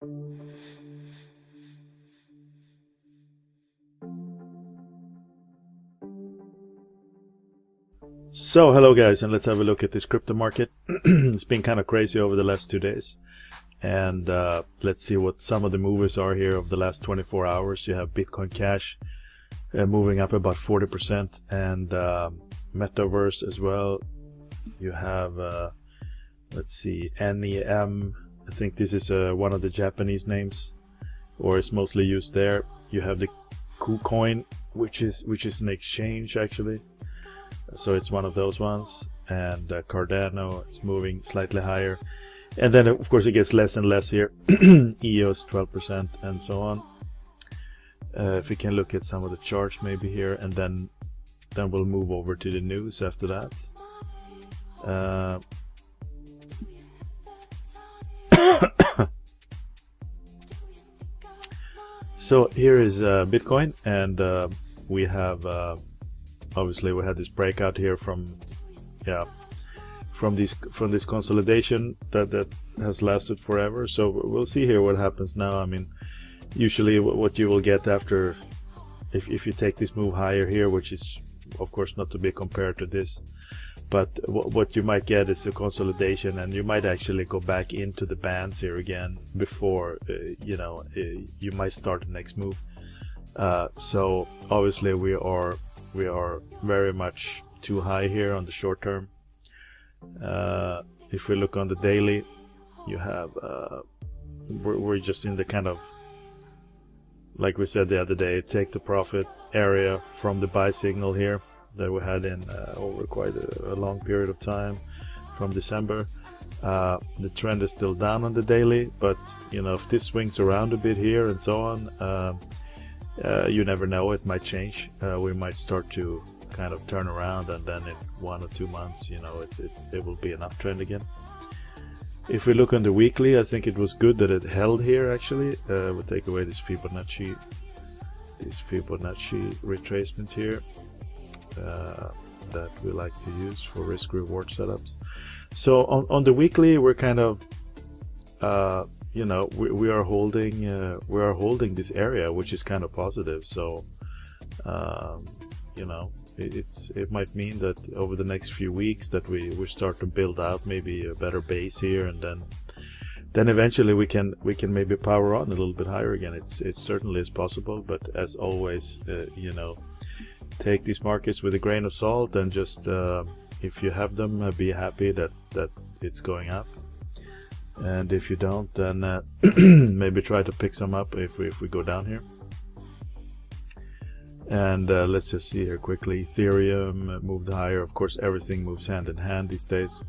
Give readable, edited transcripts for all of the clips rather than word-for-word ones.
So hello guys, and let's have a look at this crypto market. It's been kind of crazy over the last 2 days, and let's see what some of the movers are here of the last 24 hours. You have Bitcoin Cash moving up about 40%, and Metaverse as well. You have let's see, NEM. I think this is one of the Japanese names, or it's mostly used there. You have the KuCoin, which is an exchange actually. So it's one of those ones, and Cardano is moving slightly higher, and then of course it gets less and less here. EOS 12% and so on. If we can look at some of the charts maybe here, and then we'll move over to the news after that. So here is Bitcoin, and we have obviously we had this breakout here from this consolidation that has lasted forever. So we'll see here what happens now. I mean, usually what you will get after, if you take this move higher here, which is of course not to be compared to this, but what you might get is a consolidation, and you might actually go back into the bands here again before you might start the next move. So obviously we are very much too high here on the short term. If we look on the daily, you have we're just in the kind of, like we said the other day, take the profit area from the buy signal here that we had in over quite a long period of time from December. The trend is still down on the daily, but if this swings around a bit here and so on, you never know, it might change. We might start to kind of turn around, and then in 1 or 2 months, it will be an uptrend again. If we look on the weekly, I think it was good that it held here actually. We'll take away this Fibonacci retracement here that we like to use for risk reward setups. So on the weekly, we're kind of we are holding this area, which is kind of positive. So it might mean that over the next few weeks that we start to build out maybe a better base here, and then eventually we can maybe power on a little bit higher again. It certainly is possible, but as always, take these markets with a grain of salt, and just if you have them, be happy that it's going up. And if you don't, then maybe try to pick some up if we go down here. And let's just see here quickly. Ethereum moved higher. Of course, everything moves hand in hand these days.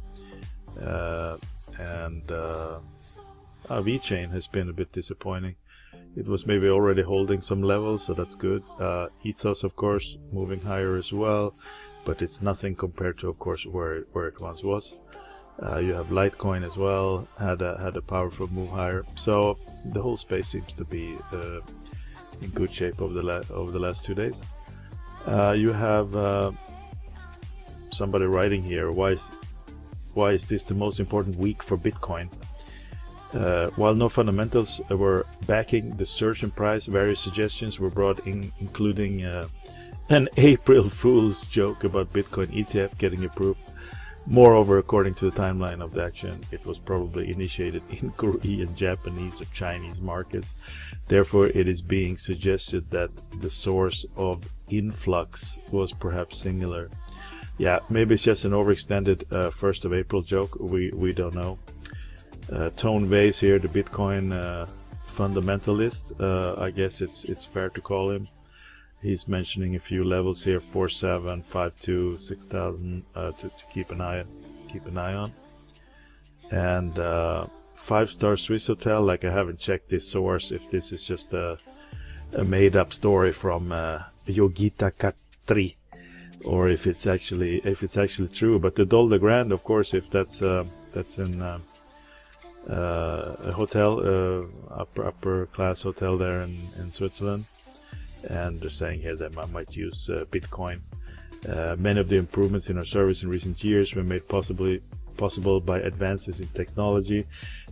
VeChain has been a bit disappointing. It was maybe already holding some levels, so that's good. Ethos, of course, moving higher as well, but it's nothing compared to, of course, where it once was. You have Litecoin as well, had a powerful move higher. So the whole space seems to be in good shape over the last 2 days. You have somebody writing here, why is this the most important week for Bitcoin? While no fundamentals were backing the surge in price, various suggestions were brought in, including an April Fool's joke about Bitcoin ETF getting approved. Moreover, according to the timeline of the action, it was probably initiated in Korean, Japanese, or Chinese markets. Therefore, it is being suggested that the source of influx was perhaps singular. Yeah, maybe it's just an overextended 1st of April joke. We don't know. Tone Vase here, the Bitcoin fundamentalist. I guess it's fair to call him. He's mentioning a few levels here: 4,700, 5,200, 6,000 to keep an eye on. And 5-star Swiss hotel. Like, I haven't checked this source if this is just a made-up story from Yogita Katri, or if it's actually true. But the Dol de Grand, of course, if that's in a hotel, upper class hotel there in Switzerland. And they're saying here that I might use Bitcoin. Many of the improvements in our service in recent years were made possible by advances in technology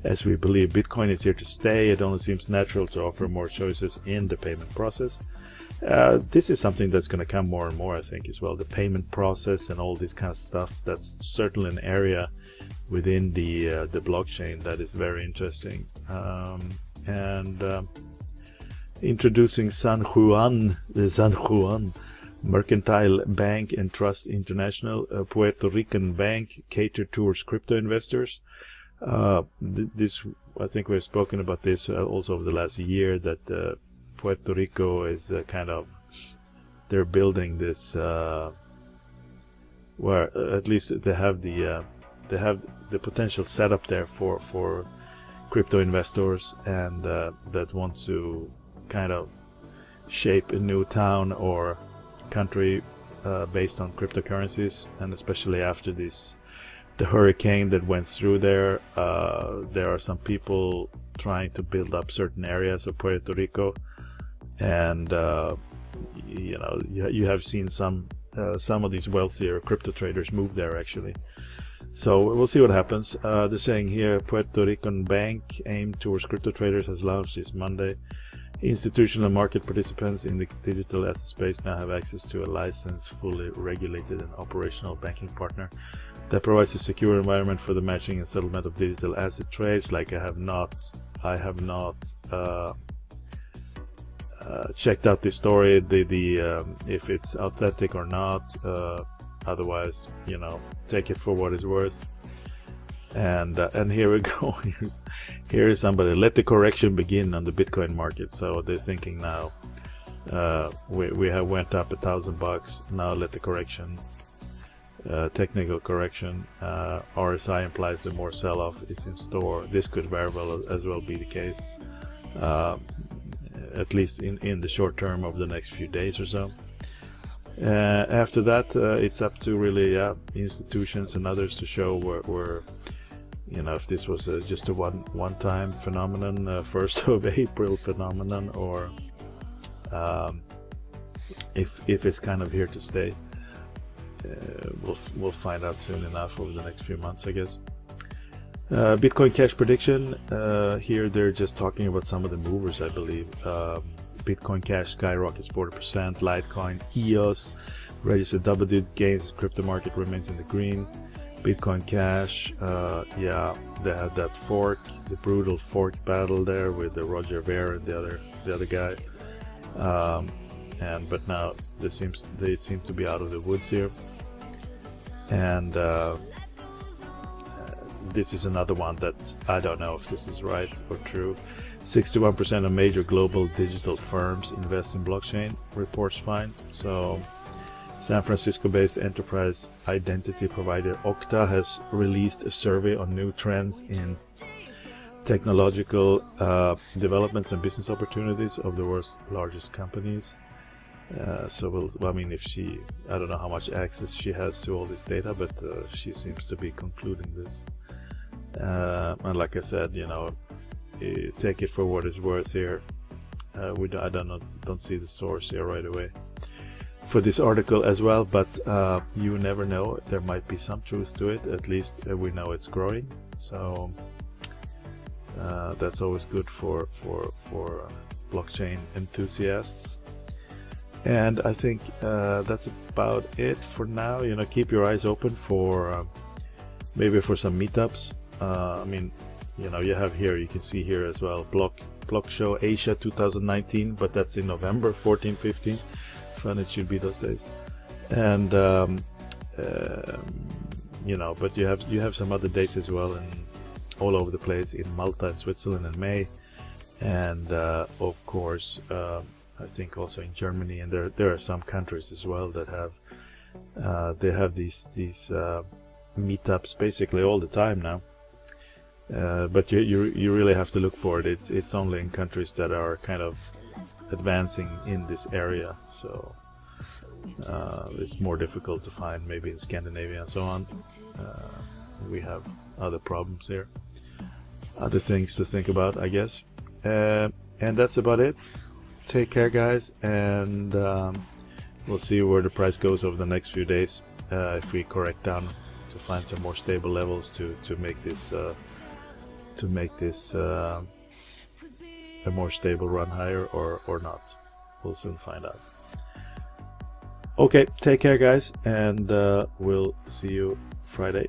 As we believe Bitcoin is here to stay, it only seems natural to offer more choices in the payment process. This is something that's going to come more and more, I think, as well. The payment process and all this kind of stuff, that's certainly an area within the blockchain that is very interesting. Introducing San Juan Mercantile Bank and Trust International, a Puerto Rican bank catered towards crypto investors. This, I think we've spoken about this also over the last year, that Puerto Rico is they're building this, where at least they have the potential setup there for crypto investors, and that want to kind of shape a new town or country based on cryptocurrencies. And especially after the hurricane that went through there are some people trying to build up certain areas of Puerto Rico, and you have seen some of these wealthier crypto traders move there actually. So we'll see what happens. They're saying here, Puerto Rican bank aimed towards crypto traders has launched this Monday. Institutional market participants in the digital asset space now have access to a licensed, fully regulated and operational banking partner that provides a secure environment for the matching and settlement of digital asset trades. Like I have not checked out the story, if it's authentic or not. Otherwise, take it for what it's worth. And here we go. Here is somebody. Let the correction begin on the Bitcoin market. So they're thinking now, we have went up $1,000. Now let the correction, technical correction, RSI implies that more sell-off is in store. This could very well as well be the case, at least in the short term, over the next few days or so. After that, it's up to really institutions and others to show where if this was just a one-time phenomenon, 1st of April phenomenon, or if it's kind of here to stay. We'll find out soon enough over the next few months, I guess. Bitcoin Cash prediction. Here they're just talking about some of the movers, I believe. Bitcoin Cash skyrockets 40%. Litecoin EOS registered double-digit gains. Crypto market remains in the green. Bitcoin Cash, they had that fork, the brutal fork battle there with the Roger Ver and the other guy. But now they seem to be out of the woods here. And this is another one that I don't know if this is right or true. 61% of major global digital firms invest in blockchain, reports find. So San Francisco-based enterprise identity provider Okta has released a survey on new trends in technological developments and business opportunities of the world's largest companies. I don't know how much access she has to all this data, but she seems to be concluding this. And like I said, take it for what it's worth here. I don't see the source here right away for this article as well, but you never know. There might be some truth to it. At least we know it's growing, so that's always good for blockchain enthusiasts. And I think that's about it for now. Keep your eyes open for maybe for some meetups. You have here, you can see here as well, Block Show Asia 2019, but that's in November 14, 15. Fun it should be those days. And but you have some other dates as well, and all over the place in Malta and Switzerland in May, and of course I think also in Germany, and there are some countries as well that have they have these meetups basically all the time now. But you really have to look for it. It's only in countries that are kind of advancing in this area, so it's more difficult to find maybe in Scandinavia and so on. We have other problems here, other things to think about, I guess. And that's about it. Take care, guys, and we'll see where the price goes over the next few days, if we correct down to find some more stable levels to make this make this a more stable run higher or not. We'll soon find out. Okay, take care guys, and we'll see you Friday.